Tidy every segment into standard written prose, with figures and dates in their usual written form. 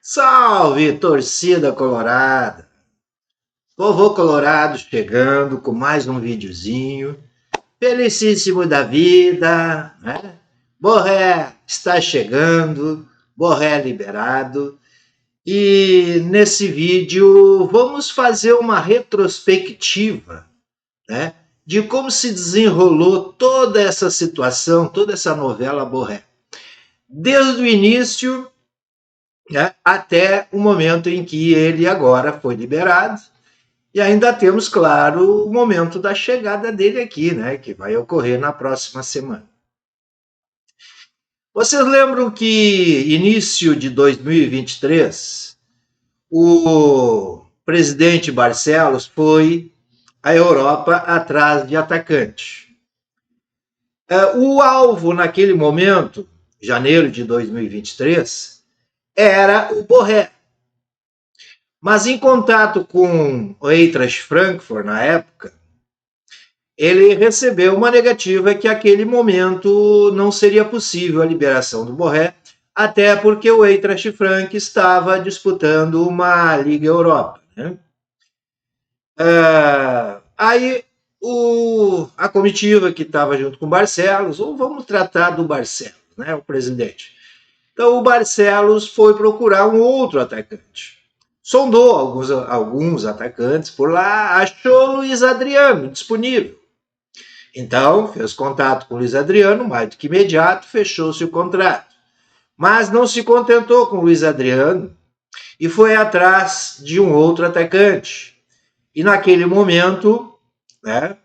Salve, torcida colorada! Vovô Colorado chegando com mais um videozinho. Felicíssimo da vida, né? Borré está chegando, Borré liberado. E nesse vídeo vamos fazer uma retrospectiva, né? De como se desenrolou toda essa situação, toda essa novela Borré. Desde o início, né, até o momento em que ele agora foi liberado. E ainda temos, claro, o momento da chegada dele aqui, né, que vai ocorrer na próxima semana. Vocês lembram que início de 2023, o presidente Barcelos foi à Europa atrás de atacante. O alvo naquele momento, janeiro de 2023, era o Borré. Mas em contato com o Eintracht Frankfurt na época, ele recebeu uma negativa que naquele momento não seria possível a liberação do Borré, até porque o Eintracht Frankfurt estava disputando uma Liga Europa. Né? Aí a comitiva que estava junto com o Barcelos, ou vamos tratar do Barcelos, né, o presidente. Então o Barcelos foi procurar um outro atacante. Sondou alguns atacantes por lá, achou Luiz Adriano disponível. Então, fez contato com o Luiz Adriano, mais do que imediato, fechou-se o contrato. Mas não se contentou com o Luiz Adriano e foi atrás de um outro atacante. E naquele momento, né,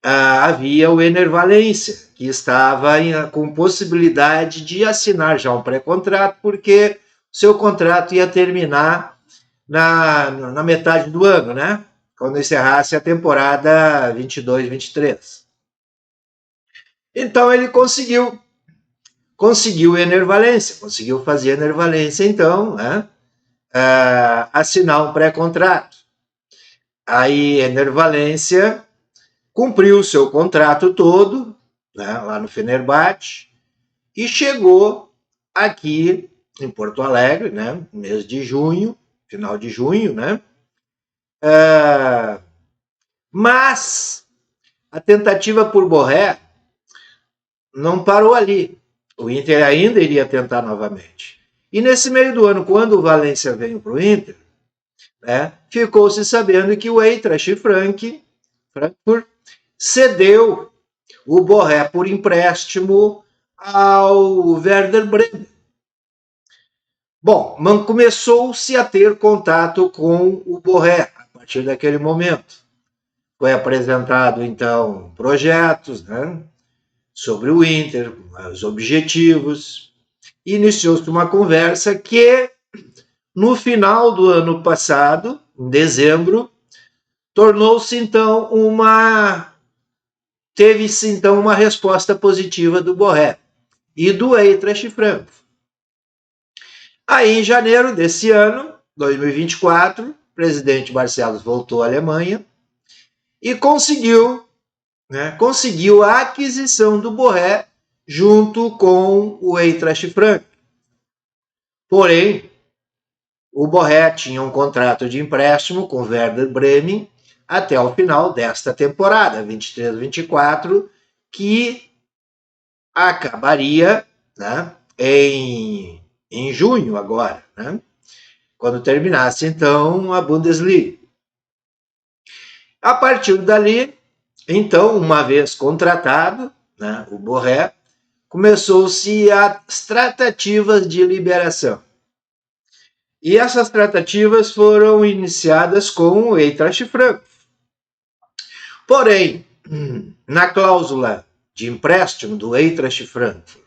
havia o Ener Valencia, que estava com possibilidade de assinar já um pré-contrato, porque seu contrato ia terminar na metade do ano, né? Quando encerrasse a temporada 22-23. Então ele conseguiu Ener Valencia, conseguiu fazer Ener Valencia, então, né, assinar um pré-contrato. Aí Ener Valencia cumpriu o seu contrato todo, né, lá no Fenerbahçe, e chegou aqui em Porto Alegre, né, no mês de junho, final de junho, né? Mas a tentativa por Borré não parou ali. O Inter ainda iria tentar novamente. E nesse meio do ano, quando o Valencia veio para o Inter, né, ficou-se sabendo que o Eintracht Frankfurt cedeu o Borré por empréstimo ao Werder Bremen. Bom, começou-se a ter contato com o Borré a partir daquele momento. Foi apresentado, então, projetos, né, sobre o Inter, os objetivos. Iniciou-se uma conversa que, no final do ano passado, em dezembro, tornou-se, então, teve-se, então, uma resposta positiva do Borré e do Eintracht Frankfurt. Aí, em janeiro desse ano, 2024, o presidente Barcelos voltou à Alemanha e conseguiu a aquisição do Borré junto com o Eintracht Frankfurt. Porém, o Borré tinha um contrato de empréstimo com o Werder Bremen até o final desta temporada, 23-24, que acabaria, né, em junho agora, né, quando terminasse, então, a Bundesliga. A partir dali, então, uma vez contratado, né, o Borré, começou-se as tratativas de liberação. E essas tratativas foram iniciadas com o Eintracht Frankfurt. Porém, na cláusula de empréstimo do Eintracht Frankfurt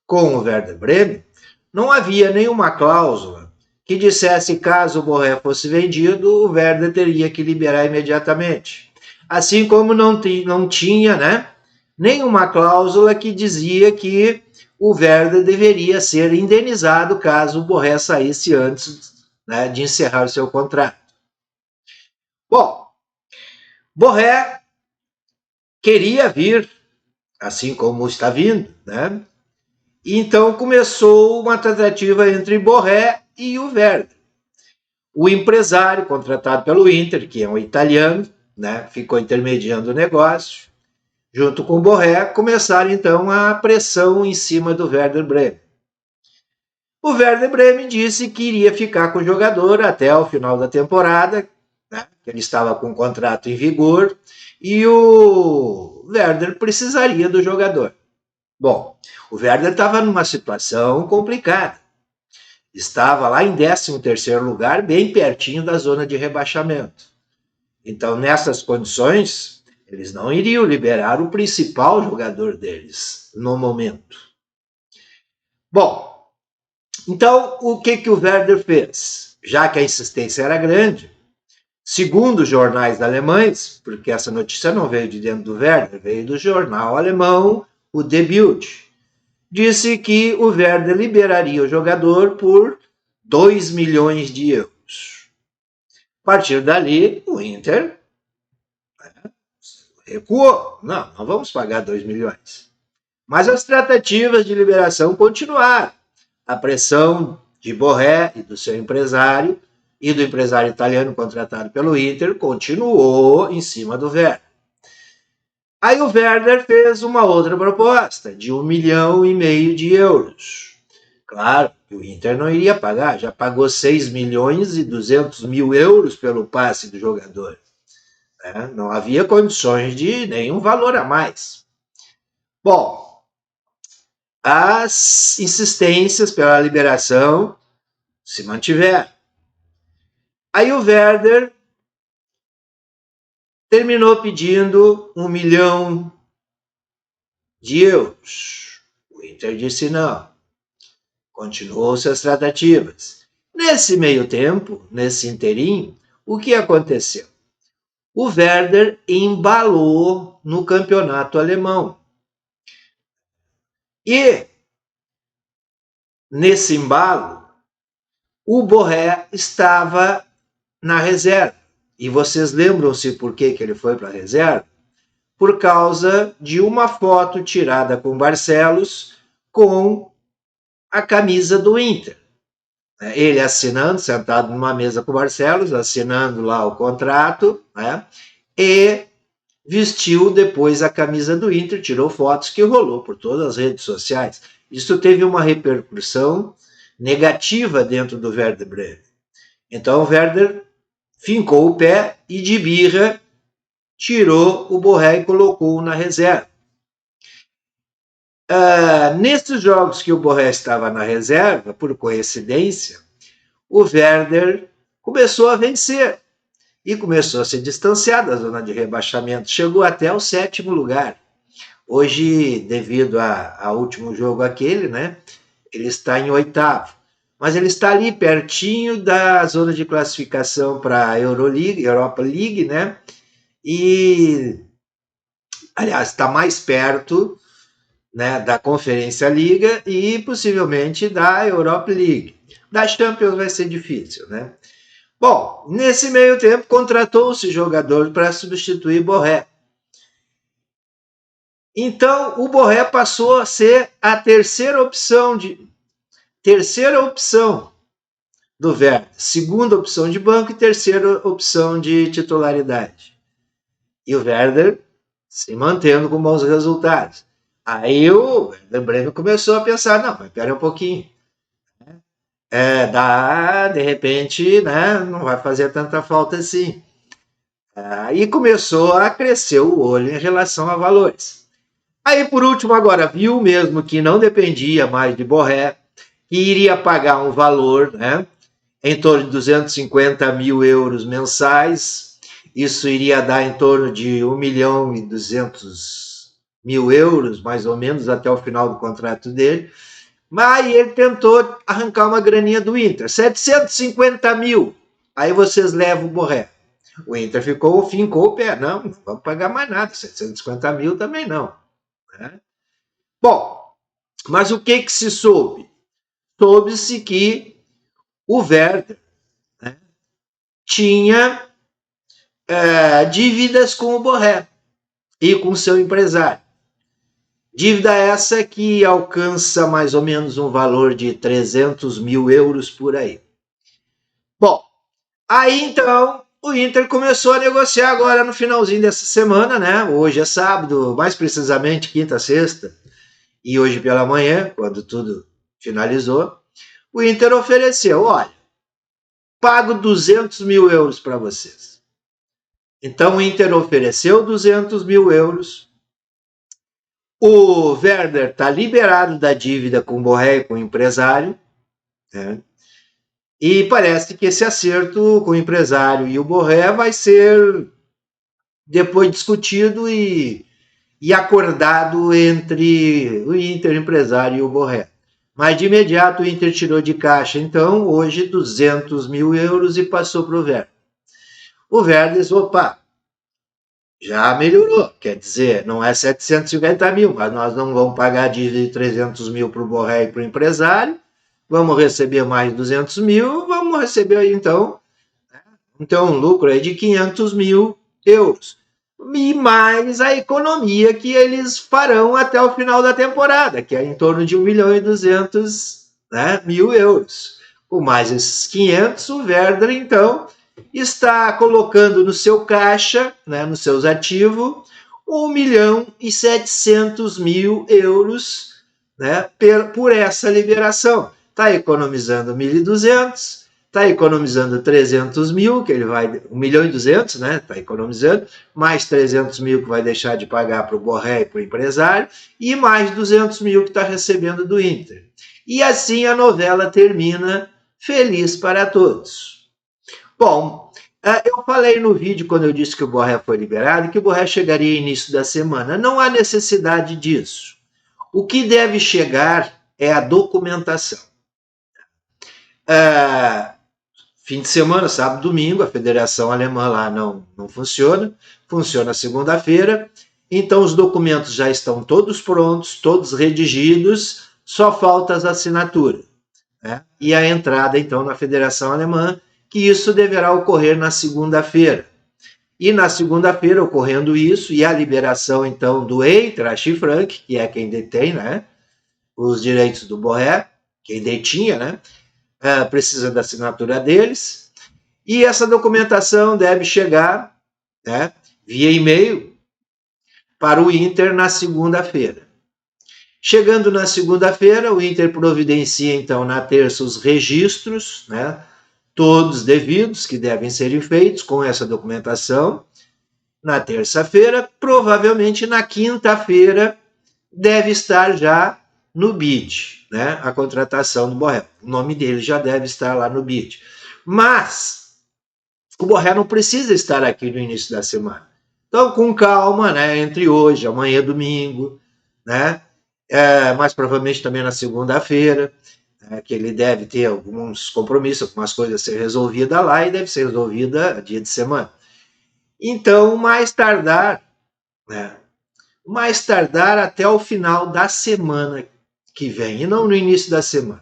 com o Werder Bremen, não havia nenhuma cláusula que dissesse que caso o Borré fosse vendido, o Werder teria que liberar imediatamente. Assim como não tinha, né, nenhuma cláusula que dizia que o Werder deveria ser indenizado caso o Borré saísse antes, né, de encerrar o seu contrato. Bom, Borré queria vir, assim como está vindo, né? Então começou uma tratativa entre Borré e o Werder. O empresário contratado pelo Inter, que é um italiano, né, ficou intermediando o negócio, junto com o Borré, começaram então a pressão em cima do Werder Bremen. O Werder Bremen disse que iria ficar com o jogador até o final da temporada, né, que ele estava com um contrato em vigor, e o Werder precisaria do jogador. Bom, o Werder estava numa situação complicada. Estava lá em 13º lugar, bem pertinho da zona de rebaixamento. Então, nessas condições, eles não iriam liberar o principal jogador deles no momento. Bom, então o que o Werder fez? Já que a insistência era grande, segundo os jornais alemães, porque essa notícia não veio de dentro do Werder, veio do jornal alemão, o Die Bild, disse que o Werder liberaria o jogador por 2 milhões de euros. A partir dali, o Inter recuou. Não vamos pagar 2 milhões. Mas as tratativas de liberação continuaram. A pressão de Borré e do seu empresário e do empresário italiano contratado pelo Inter continuou em cima do Werder. Aí o Werder fez uma outra proposta de 1,5 milhão de euros. Claro que o Inter não iria pagar, já pagou 6 milhões e 200 mil euros pelo passe do jogador. Não havia condições de nenhum valor a mais. Bom, as insistências pela liberação se mantiveram. Aí o Werder terminou pedindo 1 milhão de euros. O Inter disse não. Continuou-se as tratativas. Nesse meio tempo, nesse interim, o que aconteceu? O Werder embalou no campeonato alemão. E, nesse embalo, o Borré estava na reserva. E vocês lembram-se por que ele foi para a reserva? Por causa de uma foto tirada com Barcelos com a camisa do Inter. Ele assinando, sentado numa mesa com o Barcelos, assinando lá o contrato, né? E vestiu depois a camisa do Inter, tirou fotos que rolou por todas as redes sociais. Isso teve uma repercussão negativa dentro do Werder Bremen. Então o Werder fincou o pé e de birra tirou o Borré e colocou na reserva. Nesses jogos que o Borré estava na reserva, por coincidência, o Werder começou a vencer e começou a se distanciar da zona de rebaixamento. Chegou até o 7º lugar. Hoje, devido ao último jogo aquele, né, ele está em 8º. Mas ele está ali pertinho da zona de classificação para a Europa League, né? E, aliás, está mais perto, né, da Conferência Liga e possivelmente da Europa League. Da Champions vai ser difícil, né? Bom, nesse meio tempo contratou-se jogador para substituir Borré. Então o Borré passou a ser a terceira opção do Werder, segunda opção de banco e terceira opção de titularidade. E o Werder se mantendo com bons resultados. Aí o Werder Bremen começou a pensar, não, mas espera um pouquinho. De repente, né, não vai fazer tanta falta assim. Aí começou a crescer o olho em relação a valores. Aí, por último, agora viu mesmo que não dependia mais de Borré, que iria pagar um valor, né, em torno de 250 mil euros mensais. Isso iria dar em torno de 1 milhão e 200 mil euros, mais ou menos, até o final do contrato dele. Mas ele tentou arrancar uma graninha do Inter, 750 mil. Aí vocês levam o Borré. O Inter fincou o pé. Não vamos pagar mais nada, 750 mil também não. Bom, mas o que se soube? Soube-se que o Werder, né, tinha dívidas com o Borré e com seu empresário. Dívida essa que alcança mais ou menos um valor de 300 mil euros por aí. Bom, aí então o Inter começou a negociar agora no finalzinho dessa semana, né? Hoje é sábado, mais precisamente quinta, sexta, e hoje pela manhã, quando tudo finalizou, o Inter ofereceu, olha, pago 200 mil euros para vocês. Então o Inter ofereceu 200 mil euros. O Werder está liberado da dívida com o Borré, com o empresário, né? E parece que esse acerto com o empresário e o Borré vai ser depois discutido e acordado entre o Inter, empresário e o Borré. Mas de imediato o Inter tirou de caixa, então, hoje 200 mil euros e passou para o Werder. O Werder, opa, já melhorou, quer dizer, não é 750 mil, mas nós não vamos pagar a dívida de 300 mil para o Borré e para o empresário, vamos receber mais 200 mil, vamos receber então um lucro aí de 500 mil euros. E mais a economia que eles farão até o final da temporada, que é em torno de 1 milhão e 200 mil euros. Com mais esses 500, o Werder, então, está colocando no seu caixa, nos seus ativos, 1 milhão e 700 mil euros por essa liberação. Está economizando 1.200, está economizando 300 mil, que ele vai, 1 milhão e 200, está economizando, mais 300 mil que vai deixar de pagar para o Borré e para o empresário, e mais 200 mil que está recebendo do Inter. E assim a novela termina feliz para todos. Bom, eu falei no vídeo, quando eu disse que o Borré foi liberado, que o Borré chegaria início da semana. Não há necessidade disso. O que deve chegar é a documentação. Fim de semana, sábado, domingo, a Federação Alemã lá não funciona, funciona segunda-feira, então os documentos já estão todos prontos, todos redigidos, só falta as assinaturas, e a entrada então na Federação Alemã, que isso deverá ocorrer na segunda-feira. E na segunda-feira, ocorrendo isso, e a liberação então do Eintracht Frankfurt, que é quem detém os direitos do Borré, quem detinha, precisa da assinatura deles, e essa documentação deve chegar via e-mail para o Inter na segunda-feira. Chegando na segunda-feira, o Inter providencia, então, na terça, os registros, todos devidos, que devem ser feitos com essa documentação. Na terça-feira, provavelmente na quinta-feira, deve estar já no BID, a contratação do Borré. O nome dele já deve estar lá no BID. Mas o Borré não precisa estar aqui no início da semana. Então, com calma, entre hoje, amanhã, domingo, mais provavelmente também na segunda-feira, que ele deve ter alguns compromissos, algumas coisas a ser resolvidas lá e deve ser resolvida dia de semana. Então, mais tardar até o final da semana que vem, e não no início da semana.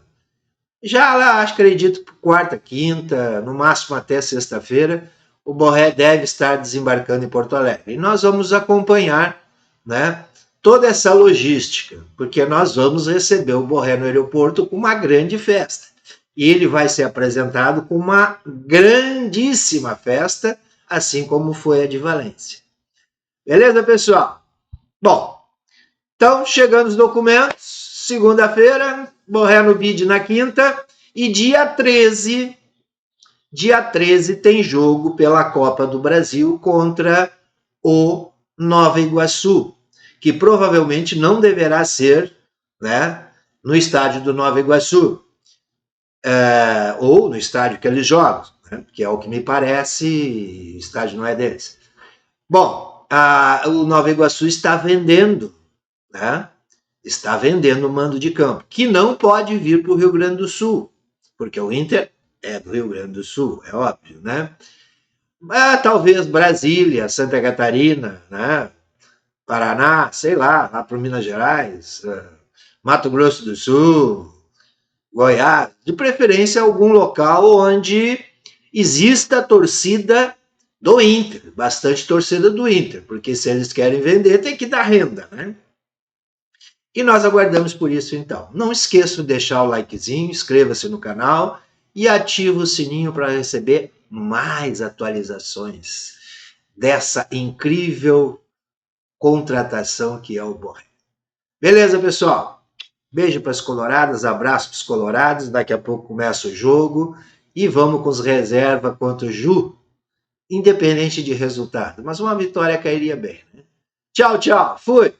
Já lá, acredito, quarta, quinta, no máximo até sexta-feira, o Borré deve estar desembarcando em Porto Alegre. E nós vamos acompanhar toda essa logística, porque nós vamos receber o Borré no aeroporto com uma grande festa. E ele vai ser apresentado com uma grandíssima festa, assim como foi a de Valência. Beleza, pessoal? Bom, então, chegando os documentos, segunda-feira, Borré no BID na quinta, e dia 13 tem jogo pela Copa do Brasil contra o Nova Iguaçu, que provavelmente não deverá ser no estádio do Nova Iguaçu, ou no estádio que eles jogam, que é o que me parece, o estádio não é deles. Bom, o Nova Iguaçu está vendendo, está vendendo o mando de campo, que não pode vir para o Rio Grande do Sul, porque o Inter é do Rio Grande do Sul, é óbvio, talvez Brasília, Santa Catarina, Paraná, sei lá para Minas Gerais, Mato Grosso do Sul, Goiás, de preferência algum local onde exista torcida do Inter, bastante torcida do Inter, porque se eles querem vender, tem que dar renda, E nós aguardamos por isso, então. Não esqueça de deixar o likezinho, inscreva-se no canal e ativa o sininho para receber mais atualizações dessa incrível contratação que é o Borré. Beleza, pessoal? Beijo para as coloradas, abraço para os colorados. Daqui a pouco começa o jogo e vamos com os reservas contra o Ju, independente de resultado. Mas uma vitória cairia bem, né? Tchau, tchau. Fui!